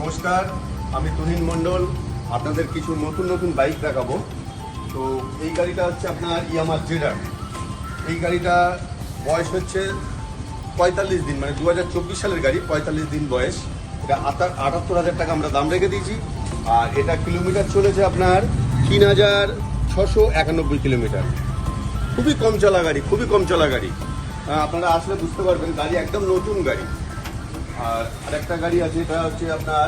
নমস্কার, আমি তুহিন মণ্ডল। আপনাদের কিছু নতুন নতুন বাইক দেখাবো। তো এই গাড়িটা হচ্ছে আপনার ইয়ামাহা জেডার। এই গাড়িটা বয়স হচ্ছে 45 দিন, মানে 2024 সালের গাড়ি, 45 দিন বয়স। এটা 78,000 টাকা আমরা দাম রেখে দিয়েছি। আর এটা কিলোমিটার চলেছে আপনার 3,691 কিলোমিটার। খুবই কম চলা গাড়ি, খুবই কম চলা গাড়ি। আপনারা আসলে বুঝতে পারবেন, গাড়ি একদম নতুন গাড়ি। আর আরেকটা গাড়ি আছে, এটা হচ্ছে আপনার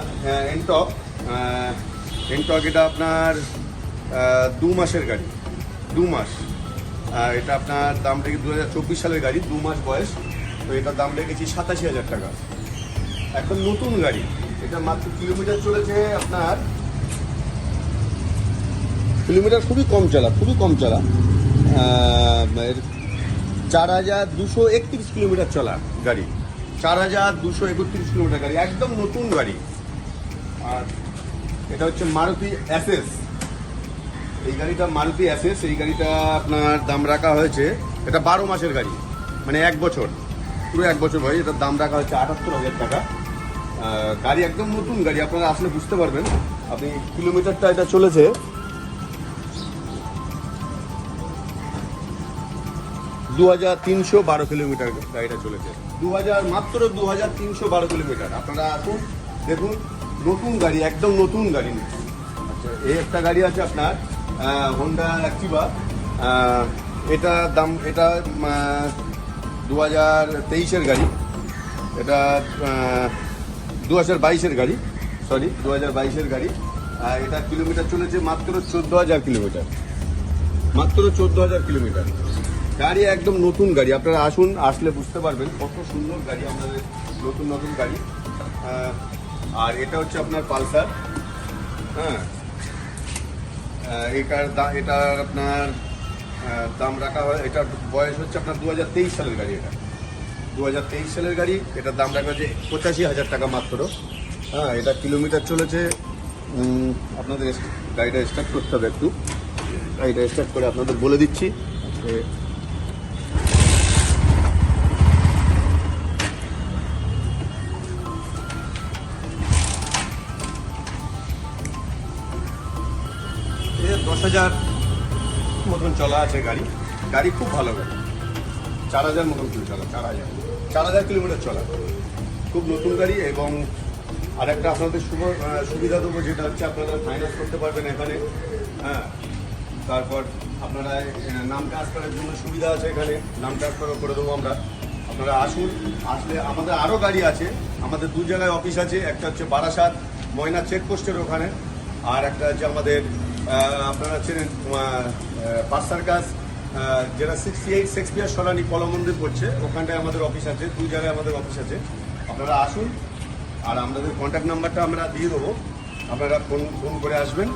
এনটক। এটা আপনার 2 মাসের গাড়ি, 2 মাস। এটা আপনার দাম রেখে 2024 সালের গাড়ি, 2 মাস বয়স। তো এটার দাম রেখেছি 87,000 টাকা। এখন নতুন গাড়ি, এটা মাত্র কিলোমিটার চলেছে আপনার, কিলোমিটার খুবই কম চলা, খুবই কম চলা। 4,231 কিলোমিটার চলা গাড়ি, 4,231 কিলোমিটার গাড়ি, একদম নতুন গাড়ি। আর এটা হচ্ছে মারুতি এসএস। এই গাড়িটা মারুতি এসএস। এই গাড়িটা আপনার দাম রাখা হয়েছে, এটা 12 মাসের গাড়ি, মানে 1 বছর, পুরো 1 বছর বয়স। এটার দাম রাখা হচ্ছে 78,000 টাকা। গাড়ি একদম নতুন গাড়ি, আপনারা আসলে বুঝতে পারবেন। আপনি কিলোমিটারটা এটা চলেছে 2,312 কিলোমিটার গাড়িটা চলেছে। মাত্র 2,312 কিলোমিটার। আপনারা আসুন, দেখুন, নতুন গাড়ি, একদম নতুন গাড়ি। আচ্ছা, এই একটা গাড়ি আছে আপনার হোন্ডা অ্যাক্টিভা। এটা দাম, এটা 2023-এর গাড়ি। এটা 2022-এর গাড়ি, সরি 2022-এর গাড়ি। এটা কিলোমিটার চলেছে মাত্র 14,000 কিলোমিটার, মাত্র 14,000 কিলোমিটার। গাড়ি একদম নতুন গাড়ি। আপনারা আসুন, আসলে বুঝতে পারবেন কত সুন্দর গাড়ি আমাদের, নতুন নতুন গাড়ি। আর এটা হচ্ছে আপনার পালসার। হ্যাঁ, এটার আপনার দাম রাখা হয়, এটার বয়স হচ্ছে আপনার 2023 সালের গাড়ি। এটা 2023 সালের গাড়ি। এটার দাম রাখা হচ্ছে 85,000 টাকা মাত্র। হ্যাঁ, এটা কিলোমিটার চলেছে, আপনাদের গাড়িটা স্টার্ট করতে হবে একটু। গাড়িটা স্টার্ট করে আপনাদের বলে দিচ্ছি। এ 10,000 মতন চলা আছে গাড়ি। গাড়ি খুব ভালো গাড়ি, 4,000 মতন কিলো চলা, 4,000 কিলোমিটার চলা, খুব নতুন গাড়ি। এবং আরেকটা আপনাদের সুবিধা দেবো, যেটা হচ্ছে আপনারা ফাইন্যান্স করতে পারবেন এখানে। হ্যাঁ, তারপর আপনারা নাম ট্রান্সফারের জন্য সুবিধা আছে এখানে, নাম ট্রান্সফারও করে দেবো আমরা। আপনারা আসুন, আসলে আমাদের আরও গাড়ি আছে। আমাদের 2 জায়গায় অফিস আছে, একটা হচ্ছে বারাসাত ময়না চেকপোস্টের ওখানে, আর একটা হচ্ছে আমাদের আপনারা চেনেন পার্ক সার্কাস, যেটা 68 শেক্সপিয়ার সরানি কলা মন্দির পড়ছে, ওখানটায় আমাদের অফিস আছে। 2 জায়গায় আমাদের অফিস আছে। আপনারা আসুন, আর আমাদের কন্ট্যাক্ট নাম্বারটা আমরা দিয়ে দেবো, আপনারা ফোন করে আসবেন।